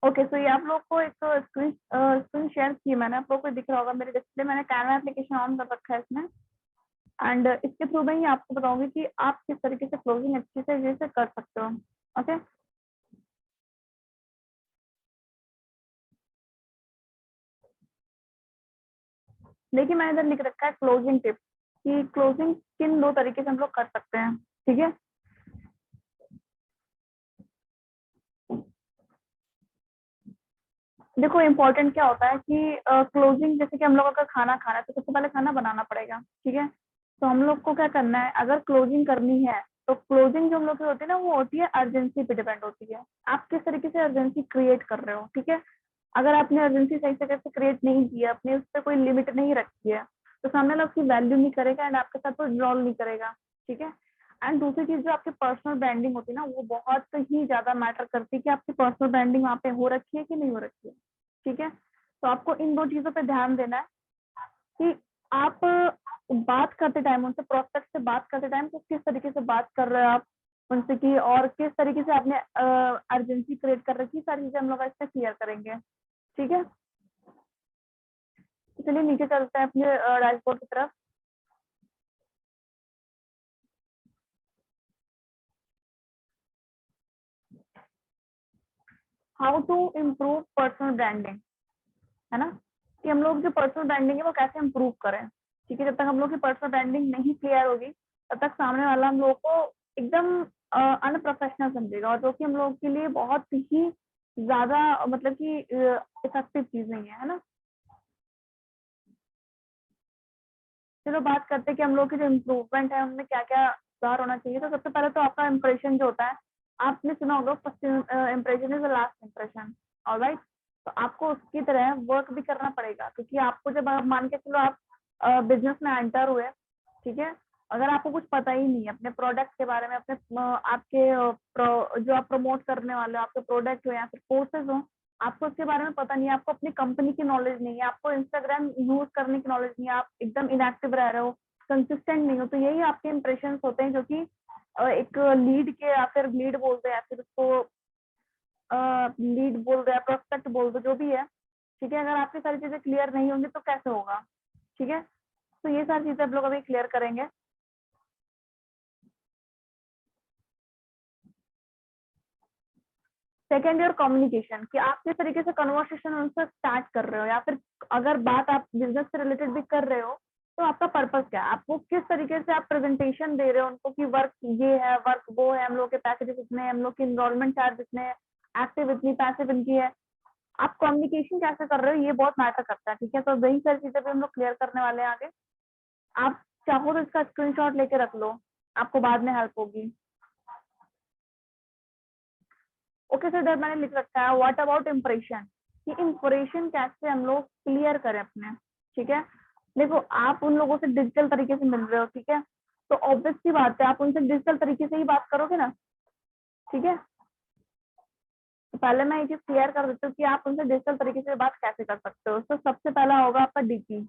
Okay, सो ये आप लोग को एक स्क्रीन शेयर की मैंने, आप लोग को दिख रहा होगा मेरे डिस्प्ले। मैंने कैनवा एप्लीकेशन ऑन कर रखा है इसमें, एंड इसके थ्रू मैं ही आपको बताऊंगी कि आप किस तरीके से क्लोजिंग अच्छे से जैसे कर सकते हो। ओके, देखिए मैंने इधर लिख रखा है क्लोजिंग टिप, कि क्लोजिंग किन 2 तरीके से हम लोग कर सकते हैं। ठीक है, देखो इम्पोर्टेंट क्या होता है कि क्लोजिंग, जैसे कि हम लोग अगर खाना खाना है तो सबसे पहले खाना बनाना पड़ेगा। ठीक है, तो हम लोग को क्या करना है, अगर क्लोजिंग करनी है तो क्लोजिंग जो हम लोग की होती है ना, वो होती है अर्जेंसी पे डिपेंड होती है, आप किस तरीके से अर्जेंसी क्रिएट कर रहे हो। ठीक है, अगर आपने अर्जेंसी सही से कैसे क्रिएट नहीं किया, अपने उस पर कोई लिमिट नहीं रखी है, तो सामने वाला उसकी वैल्यू नहीं करेगा एंड आपके साथ वो ड्रॉल नहीं करेगा। ठीक है, एंड दूसरी चीज जो आपकी पर्सनल ब्रांडिंग होती है ना, वो बहुत ही ज्यादा मैटर करती है कि आपकी पर्सनल ब्रांडिंग वहाँ पे हो रखी है कि नहीं हो रखी है। ठीक है, तो आपको इन 2 चीजों पे ध्यान देना है कि आप बात करते टाइम, उनसे प्रोस्पेक्ट से बात करते टाइम तो किस तरीके से बात कर रहे हो आप उनसे, की और किस तरीके से आपने अर्जेंसी क्रिएट कर रखी, सारी चीजें हम लोग इससे क्लियर करेंगे। ठीक है, तो चलिए नीचे चलते हैं अपने डैशबोर्ड की तरफ। How to improve personal branding, है ना, कि हम लोग जो पर्सनल ब्रांडिंग है वो कैसे इम्प्रूव करें। ठीक है, जब तक हम लोग की पर्सनल ब्रांडिंग नहीं क्लियर होगी तब तक सामने वाला हम लोग को एकदम अनप्रोफेशनल समझेगा, और जो कि हम लोग के लिए बहुत ही ज्यादा मतलब कि इफेक्टिव चीज नहीं है ना। चलो बात करते हैं कि हम लोग की जो इम्प्रूवमेंट है उनमें क्या क्या सुधार होना चाहिए। तो सबसे पहले तो आपका इम्प्रेशन जो होता है, आपने सुना होगा first impression is the last impression, alright. तो आपको उसकी तरह वर्क भी करना पड़ेगा, क्योंकि आपको जब आप मान के चलो आप बिजनेस में एंटर हुए, ठीक है, अगर आपको कुछ पता ही नहीं है अपने प्रोडक्ट के बारे में, अपने आपके जो आप प्रमोट करने वाले हो, आपके प्रोडक्ट हो या फिर कोर्सेज हो, आपको उसके बारे में पता नहीं है, आपको अपनी कंपनी की नॉलेज नहीं है, आपको इंस्टाग्राम यूज करने की नॉलेज नहीं है, आप एकदम इनएक्टिव रह रहे हो, कंसिस्टेंट नहीं हो, तो यही आपके इंप्रेशन होते हैं, जो कि एक लीड के या फिर लीड बोलते हैं या फिर उसको लीड बोल रहे हैं, प्रोस्पेक्ट बोल दो, जो भी है। ठीक है, अगर आपकी सारी चीजें क्लियर नहीं होंगी तो कैसे होगा। ठीक है, तो ये सारी चीजें आप लोग अभी क्लियर करेंगे। सेकेंड ईयर कम्युनिकेशन, कि आप किस तरीके से कन्वर्सेशन उनसे स्टार्ट कर रहे हो, या फिर अगर बात आप बिजनेस से रिलेटेड भी कर रहे हो तो आपका पर्पस क्या है, आपको किस तरीके से आप प्रेजेंटेशन दे रहे हो उनको, कि वर्क ये है, वर्क वो है, हम लोग के पैकेजेस इतने हैं, हम लोग की इनरोलमेंट चार्ज इतने हैं, एक्टिव इतनी, पैसिव इनकी है, आप कम्युनिकेशन कैसे कर रहे हो, ये बहुत मैटर करता है। ठीक है, तो वही सारी चीजें भी हम लोग क्लियर करने वाले हैं आगे। आप चाहो तो इसका स्क्रीनशॉट लेके रख लो, आपको बाद में हेल्प होगी। ओके सर, मैंने लिख रखा है व्हाट अबाउट इम्प्रेशन, कि इम्प्रेशन कैसे हम लोग क्लियर करें अपने। ठीक है, देखो आप उन लोगों से डिजिटल तरीके से मिल रहे हो, ठीक है, तो ऑब्वियस सी बात है आप उनसे डिजिटल तरीके से ही बात करोगे ना। ठीक है, तो पहले मैं ये चीज क्लियर कर देती हूँ कि आप उनसे डिजिटल तरीके से बात कैसे कर सकते हो। तो सबसे पहला होगा आपका डीपी।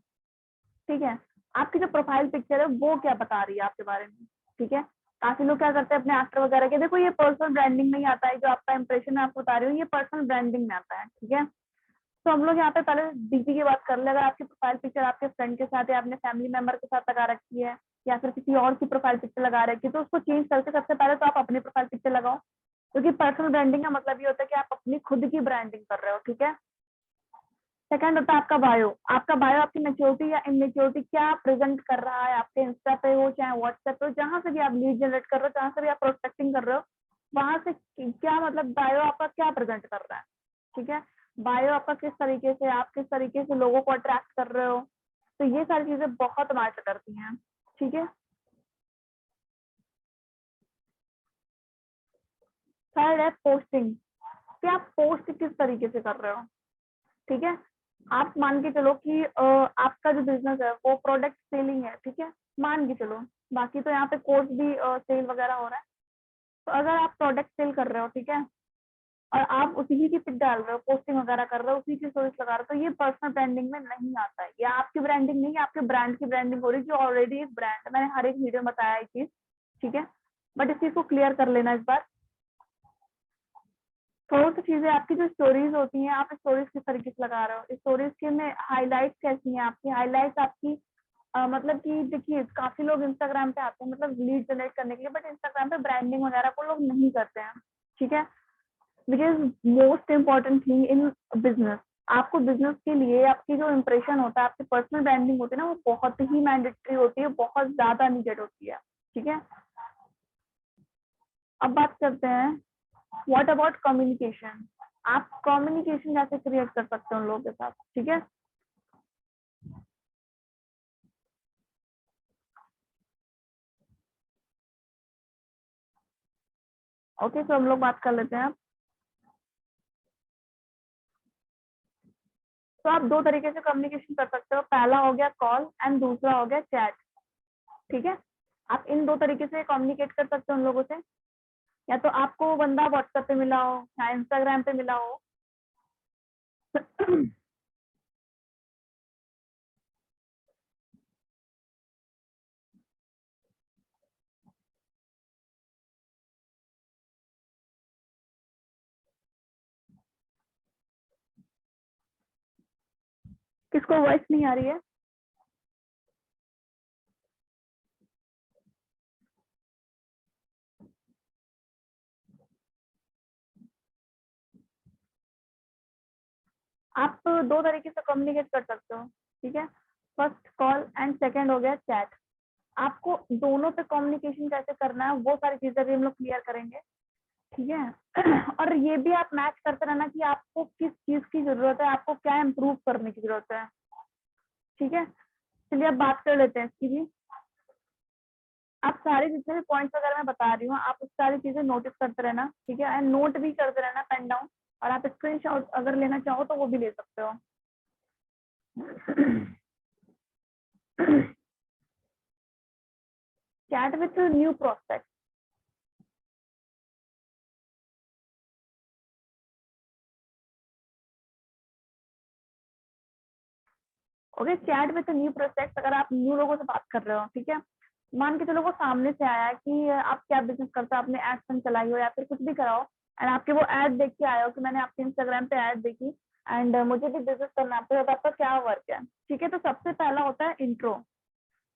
ठीक है, आपकी जो प्रोफाइल पिक्चर है वो क्या बता रही है आपके बारे में। ठीक है, काफी लोग क्या करते हैं अपने एक्टर वगैरह के, देखो ये पर्सनल ब्रांडिंग में ही आता है, जो आपका इंप्रेशन मैं आपको बता रही हूँ ये पर्सनल ब्रांडिंग में आता है। ठीक है, तो हम लोग यहाँ पे पहले डीपी की बात कर ले। अगर आपकी प्रोफाइल पिक्चर आपके फ्रेंड के साथ या अपने फैमिली मेंबर के साथ लगा रखी है, या फिर किसी और की प्रोफाइल पिक्चर लगा रहे हैं, तो उसको चेंज करके सबसे पहले तो आप अपनी प्रोफाइल पिक्चर लगाओ, क्योंकि पर्सनल ब्रांडिंग का मतलब ये होता है कि आप अपनी खुद की ब्रांडिंग कर रहे हो, ठीक है। सेकंड होता है आपका बायो। आपका बायो आपकी मैच्योरिटी या इमेच्योरिटी क्या प्रेजेंट कर रहा है, आपके इंस्टा पे हो चाहे व्हाट्सएप पे हो, जहां से भी आप लीड जनरेट कर रहे हो, जहां से भी आप प्रोस्पेक्टिंग कर रहे हो, वहां से क्या मतलब बायो आपका क्या प्रेजेंट कर रहा है, ठीक है। बायो आपका किस तरीके से, आप किस तरीके से लोगों को अट्रैक्ट कर रहे हो, तो ये सारी चीजें बहुत मैटर करती हैं, ठीक है। थर्ड है पोस्टिंग, कि आप पोस्ट किस तरीके से कर रहे हो, ठीक है। आप मान के चलो कि आपका जो बिजनेस है वो प्रोडक्ट सेलिंग है, ठीक है, मान के चलो, बाकी तो यहाँ पे कोर्स भी सेल वगैरह हो रहा है। तो अगर आप प्रोडक्ट सेल कर रहे हो, ठीक है, और आप उसी की पिक डाल रहे हो, पोस्टिंग वगैरह कर रहे हो, उसी की स्टोरीज लगा रहे हो, तो ये पर्सनल ब्रांडिंग में नहीं आता है। ये आपकी ब्रांडिंग नहीं है, आपके ब्रांड की ब्रांडिंग हो रही है, जो ऑलरेडी एक ब्रांड है। मैंने हर एक वीडियो में बताया ये चीज, ठीक है, बट इस चीज को क्लियर कर लेना इस बार। थोड़ी सी चीजें, आपकी जो स्टोरीज होती हैं, आप स्टोरीज किस तरीके से लगा रहे हो, स्टोरीज के में हाईलाइट्स कैसी हैं आपकी, हाईलाइट्स आपकी मतलब कि देखिए काफी लोग इंस्टाग्राम पे आते हैं मतलब लीड जनरेट करने के लिए, बट इंस्टाग्राम पे ब्रांडिंग वगैरह को लोग नहीं करते हैं, ठीक है। Because most important thing in business, आपको बिजनेस के लिए आपकी जो इम्प्रेशन होता है, आपकी पर्सनल ब्रांडिंग होती है ना, वो बहुत ही मैंडेटरी होती है, बहुत ज्यादा नीडेड होती है, ठीक है। अब बात करते हैं व्हाट अबाउट कम्युनिकेशन। आप कम्युनिकेशन कैसे क्रिएट कर सकते हो उन लोगों के साथ, ठीक है। ओके, तो हम लोग बात कर लेते हैं। तो आप दो तरीके से कम्युनिकेशन कर सकते हो, पहला हो गया कॉल एंड दूसरा हो गया चैट, ठीक है। आप इन दो तरीके से कम्युनिकेट कर सकते हो उन लोगों से, या तो आपको वो बंदा व्हाट्सएप पे मिला हो या इंस्टाग्राम पे मिला हो। किसको वॉइस नहीं आ रही है? आप दो तरीके से कम्युनिकेट कर सकते हो, ठीक है। फर्स्ट कॉल एंड सेकंड हो गया चैट। आपको दोनों पे कम्युनिकेशन कैसे करना है वो सारी चीजें भी हम लोग क्लियर करेंगे, ठीक है। और ये भी आप मैच करते रहना कि आपको किस चीज की जरूरत है, आपको क्या इम्प्रूव करने की जरूरत है, ठीक है। चलिए अब बात कर लेते हैं इसकी भी। आप सारे जितने भी पॉइंट्स वगैरह मैं बता रही हूँ, आप उस सारी चीजें नोटिस करते रहना, ठीक है, एंड नोट भी करते रहना पेन डाउन, और आप स्क्रीनशॉट अगर लेना चाहो तो वो भी ले सकते हो। Chat with new prospect. Okay, chat with new prospect, अगर आप न्यू लोगों से बात कर रहे हो, ठीक है, मान के चलो वो सामने से आया कि आप क्या बिजनेस करते हो, आपने एड फंड चलाई हो या फिर कुछ भी कराओ, एंड आपके वो एड देख के आया हो कि मैंने आपके इंस्टाग्राम पे एड देखी एंड मुझे भी बिजनेस करना है, आपको आपका क्या वर्क है, ठीक है। तो सबसे पहला होता है इंट्रो,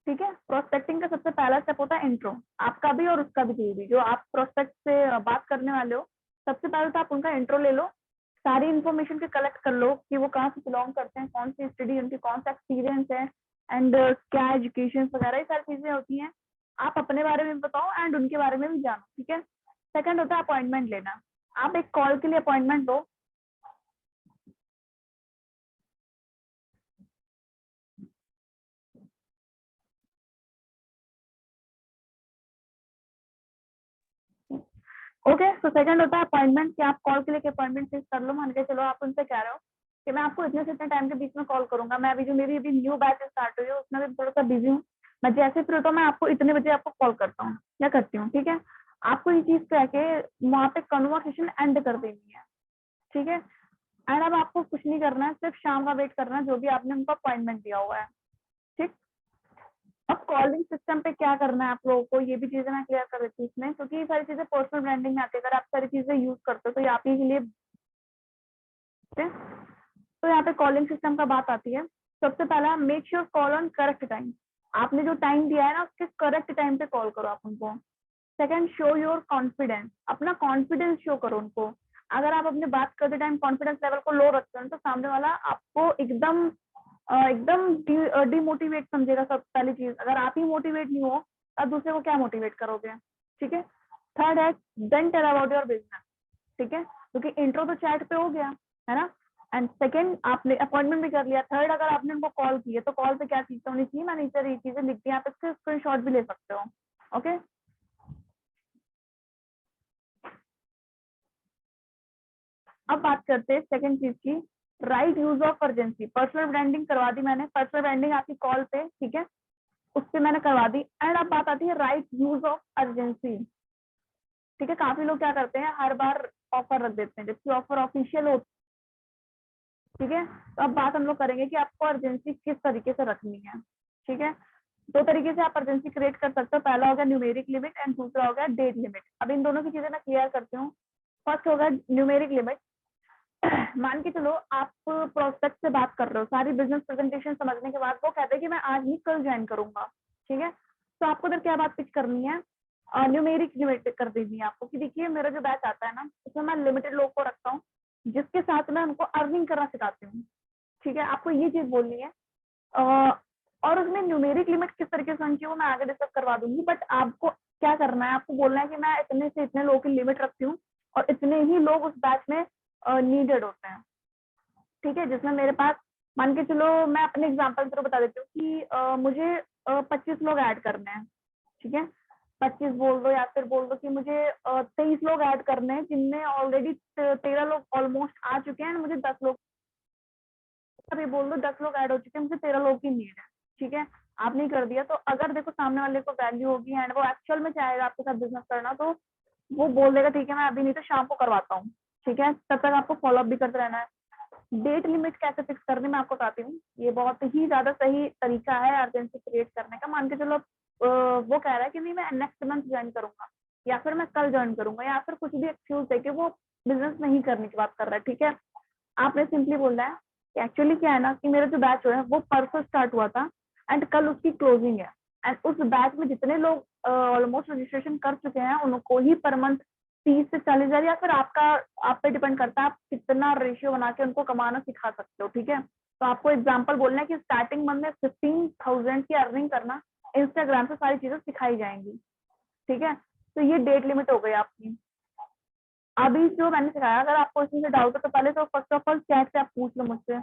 ठीक है। प्रोस्पेक्टिंग का सबसे पहला स्टेप होता है इंट्रो, आपका भी और उसका भी जो आप प्रोस्पेक्ट से बात करने वाले हो, सबसे पहले तो आप उनका इंट्रो ले लो, सारी इन्फॉर्मेशन के कलेक्ट कर लो कि वो कहाँ से बिलोंग करते हैं, कौन सी स्टडी, उनकी कौन सा एक्सपीरियंस है, एंड क्या एजुकेशन वगैरह, ये सारी चीजें होती हैं। आप अपने बारे में बताओ एंड उनके बारे में भी जानो, ठीक है। सेकंड होता है अपॉइंटमेंट लेना। आप एक कॉल के लिए अपॉइंटमेंट लो। ओके, तो सेकंड होता है अपॉइंटमेंट, कि आप कॉल के लिए अपॉइंटमेंट फिक्स कर लो। मान के चलो आप उनसे कह रहे हो कि मैं आपको इतने से इतने टाइम के बीच में कॉल करूंगा, मैं अभी जो मेरी अभी न्यू बैच स्टार्ट हुई है उसमें भी थोड़ा सा बिजी हूँ, मैं जैसे फ्री होता हूँ मैं आपको इतने बजे आपको कॉल करता हूँ या करती हूँ, ठीक है। आपको ये चीज कह के वहां पे कन्वर्सेशन एंड कर देनी है, ठीक है। एंड अब आपको कुछ नहीं करना है, सिर्फ शाम का वेट करना है जो भी आपने उनको अपॉइंटमेंट दिया हुआ है, ठीक। अब कॉलिंग सिस्टम पे क्या करना है आप लोगों को, ये भी चीजें मैं क्लियर कर देती हूँ इसमें, क्योंकि ये सारी चीजें पर्सनल ब्रांडिंग में आती है। अगर आप सारी चीजें यूज करते हो तो ये आप ही के लिए, तो यहाँ पे कॉलिंग सिस्टम का बात आती है। सबसे पहला, make sure call on correct time. आपने जो टाइम दिया है ना उसके करेक्ट टाइम पे कॉल करो आप उनको। सेकंड, शो योर कॉन्फिडेंस, अपना कॉन्फिडेंस शो करो उनको। अगर आप अपनी बात करते टाइम कॉन्फिडेंस लेवल को लो रखते हो तो सामने वाला आपको एकदम एकदम डिमोटिवेट समझेगा। सब पहली चीज, अगर आप ही मोटिवेट नहीं हो अब दूसरे को क्या मोटिवेट करोगे, ठीक है। थर्ड है, then tell about your business, ठीक है, क्योंकि इंट्रो तो चैट पे हो गया है ना। एंड सेकंड, आपने अपॉइंटमेंट भी कर लिया। थर्ड, अगर आपने उनको कॉल की है तो कॉल पे क्या चीजें होनी चाहिए, मैंने ये चीजें लिख दी, आप इसके स्क्रीनशॉट भी ले सकते हो। ओके, अब बात करते हैं सेकंड चीज की, right use of urgency. Personal branding करवा दी मैंने, पर्सनल ब्रांडिंग आपकी कॉल पे, ठीक है, उससे मैंने करवा दी। एंड अब बात आती है राइट यूज ऑफ अर्जेंसी, ठीक है। काफी लोग क्या करते हैं, हर बार ऑफर रख देते हैं जबकि ऑफर ऑफिशियल हो, ठीक है। तो अब बात हम लोग करेंगे कि आपको अर्जेंसी किस तरीके से रखनी है, ठीक है। दो तरीके से आप अर्जेंसी क्रिएट कर सकते हो, पहला हो गया न्यूमेरिक लिमिट एंड दूसरा हो गया डेट लिमिट। अब इन दोनों की चीजें मैं क्लियर करती हूँ। फर्स्ट होगा न्यूमेरिक लिमिट। मान के चलो आप प्रोस्पेक्ट से बात कर रहे हो, सारी बिजनेस प्रेजेंटेशन समझने के बाद वो कहते हैं कि मैं आज नहीं कल ज्वाइन करूंगा, ठीक है। तो आपको उधर क्या बात पिच करनी है, न्यूमेरिक लिमिट कर देनी है आपको कि देखिए मेरा जो बैच आता है ना उसमें मैं लिमिटेड लोग को रखता हूँ जिसके साथ मैं उनको अर्निंग करना सिखाती हूँ, ठीक है। आपको ये चीज बोलनी है। और उसमें न्यूमेरिक लिमिट किस तरीके से होनी चाहिए वो मैं आगे डिस्कस करवा दूंगी, बट आपको क्या करना है, आपको बोलना है कि मैं इतने से इतने लोगों की लिमिट रखती हूँ और इतने ही लोग उस बैच में नीडेड होते हैं, ठीक है। जिसमें मेरे पास, मान के चलो मैं अपने एग्जांपल थ्रू बता देती हूँ कि मुझे 25 लोग ऐड करने हैं, ठीक है। 25 बोल दो या फिर बोल दो कि मुझे 23 लोग ऐड करने हैं जिनमें ऑलरेडी 13 लोग ऑलमोस्ट आ चुके हैं, मुझे 10 लोग, अभी बोल दो 10 लोग ऐड हो चुके हैं, मुझे 13 लोग की नीड है, ठीक है। आपने कर दिया तो अगर देखो सामने वाले को वैल्यू होगी एंड वो एक्चुअल में चाहेगा आपके साथ बिजनेस करना तो वो बोल देगा ठीक है मैं अभी नहीं तो शाम को करवाता हूँ, ठीक है। तब तक आपको फॉलोअप भी करते रहना है। डेट लिमिट कैसे फिक्स करनी मैं आपको बताती हूँ, ये बहुत ही ज्यादा सही तरीका है अर्जेंसी क्रिएट करने का। मान के चलो वो कह रहा है कि नहीं मैं नेक्स्ट मंथ ज्वाइन करूंगा या फिर मैं कल ज्वाइन करूंगा या फिर कुछ भी एक्सक्यूज देके वो बिजनेस नहीं करने की बात कर रहा है, ठीक है। आपने सिंपली बोलना है कि एक्चुअली क्या है ना कि मेरा जो बैच है वो परसों स्टार्ट हुआ था एंड कल उसकी क्लोजिंग है एंड उस बैच में जितने लोग ऑलमोस्ट रजिस्ट्रेशन कर चुके हैं उनको ही पर मंथ 30 से 40 हजार या फिर आपका, आप पे डिपेंड करता है आप कितना रेशियो बना के उनको कमाना सिखा सकते हो, ठीक है। तो आपको एग्जाम्पल बोलना है कि स्टार्टिंग मंथ में 15,000 की अर्निंग करना इंस्टाग्राम से सारी चीजें सिखाई जाएंगी, ठीक है। तो ये डेट लिमिट हो गई आपकी। अभी जो मैंने सिखाया अगर आपको इसमें से डाउट हो तो पहले तो फर्स्ट ऑफ ऑल चैट से आप पूछ लो मुझसे।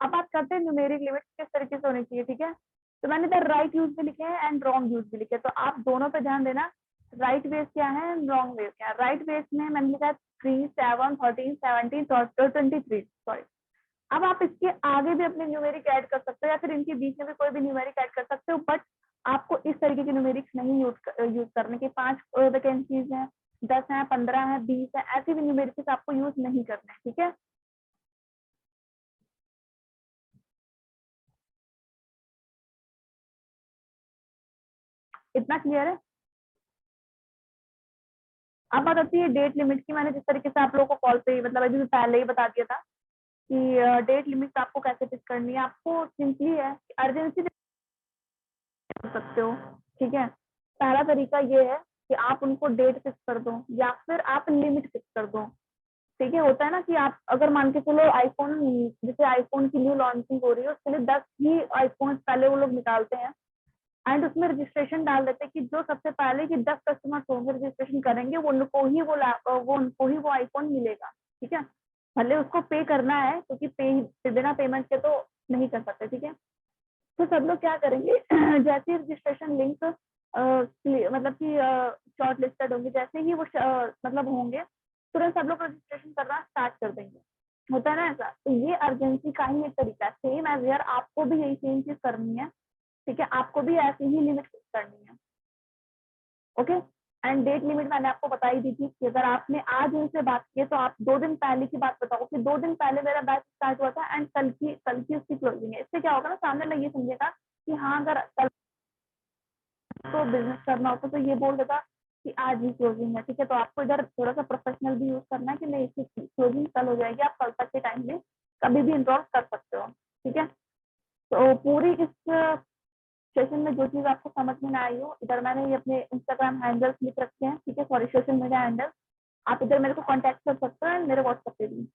अब बात करते हैं न्यूमेरिक लिमिट किस तरीके से होनी चाहिए, ठीक है। तो मैंने इधर राइट यूज भी लिखे हैं एंड रॉन्ग यूज भी लिखे हैं, तो आप दोनों पे ध्यान देना। राइट बेस क्या है, रॉन्ग बेस क्या है। राइट बेस में मैंने लिखा है 3, 7, 13, 17, 23, सॉरी। अब आप इसके आगे भी अपने न्यूमेरिक ऐड कर सकते हो या फिर इनके बीच में भी कोई भी न्यूमेरिक ऐड कर सकते हो, बट आपको इस तरीके के न्यूमेरिक्स नहीं यूज करने के। 5 वैकेंसीज हैं, 10 है, 15 है, 20 है, ऐसे भी न्यूमेरिक्स आपको यूज नहीं करने, ठीक है। इतना क्लियर है। अब बात आती है डेट लिमिट की। मैंने जिस तरीके से आप लोगों को कॉल पे मतलब अभी पहले ही बता दिया था कि डेट लिमिट आपको कैसे फिक्स करनी है। आपको सिंपली है अर्जेंसी कर सकते हो, ठीक है। पहला तरीका ये है कि आप उनको डेट फिक्स कर दो या फिर आप लिमिट फिक्स कर दो, ठीक है। होता है ना कि आप अगर मान के चलो आईफोन, जैसे आईफोन की न्यू लॉन्चिंग हो रही है उसके लिए 10 ही आईफोन पहले वो लोग निकालते हैं एंड उसमें रजिस्ट्रेशन डाल देते हैं कि जो सबसे पहले कि 10 कस्टमर होंगे रजिस्ट्रेशन करेंगे वो उनको ही वो उनको ही वो आईफोन मिलेगा, ठीक है। भले उसको पे करना है क्योंकि पे बिना पेमेंट के तो नहीं कर सकते, ठीक है। तो सब लोग क्या करेंगे जैसे रजिस्ट्रेशन लिंक मतलब कि शॉर्ट लिस्टेड होंगे, जैसे ही वो मतलब होंगे तुरंत सब लोग रजिस्ट्रेशन करना स्टार्ट कर देंगे। होता है ना ऐसा। तो ये अर्जेंसी का ही एक तरीका है, सेम एज यार आपको भी यही सेम चीज करनी है, ठीक है। आपको भी ऐसी ही लिमिट फिक्स करनी है, ओके। एंड डेट लिमिट मैंने आपको बता ही दी थी कि अगर आपने आज उनसे बात की है तो आप 2 दिन पहले की बात बताओ कि 2 दिन पहले मेरा बैच स्टार्ट हुआ था एंड कल की उसकी क्लोजिंग है। इससे क्या होगा ना सामने वाला ये समझेगा कि हाँ अगर कल आपको बिजनेस करना होता तो ये बोल देता कि आज ही क्लोजिंग है, ठीक है। तो आपको इधर थोड़ा सा प्रोफेशनल भी यूज करना है कि नहीं, इसकी क्लोजिंग कल हो जाएगी, आप कल तक के टाइम में कभी भी इन्वॉल्व कर सकते हो, ठीक है। तो पूरी इस सेशन में जो चीज आपको समझ में ना आई हो, इधर मैंने ये अपने इंस्टाग्राम हैंडल्स लिख रखे हैं, ठीक है, सॉरी सोशल मीडिया हैंडल, आप इधर मेरे को कांटेक्ट कर सकते हो, मेरे व्हाट्सएप पे भी।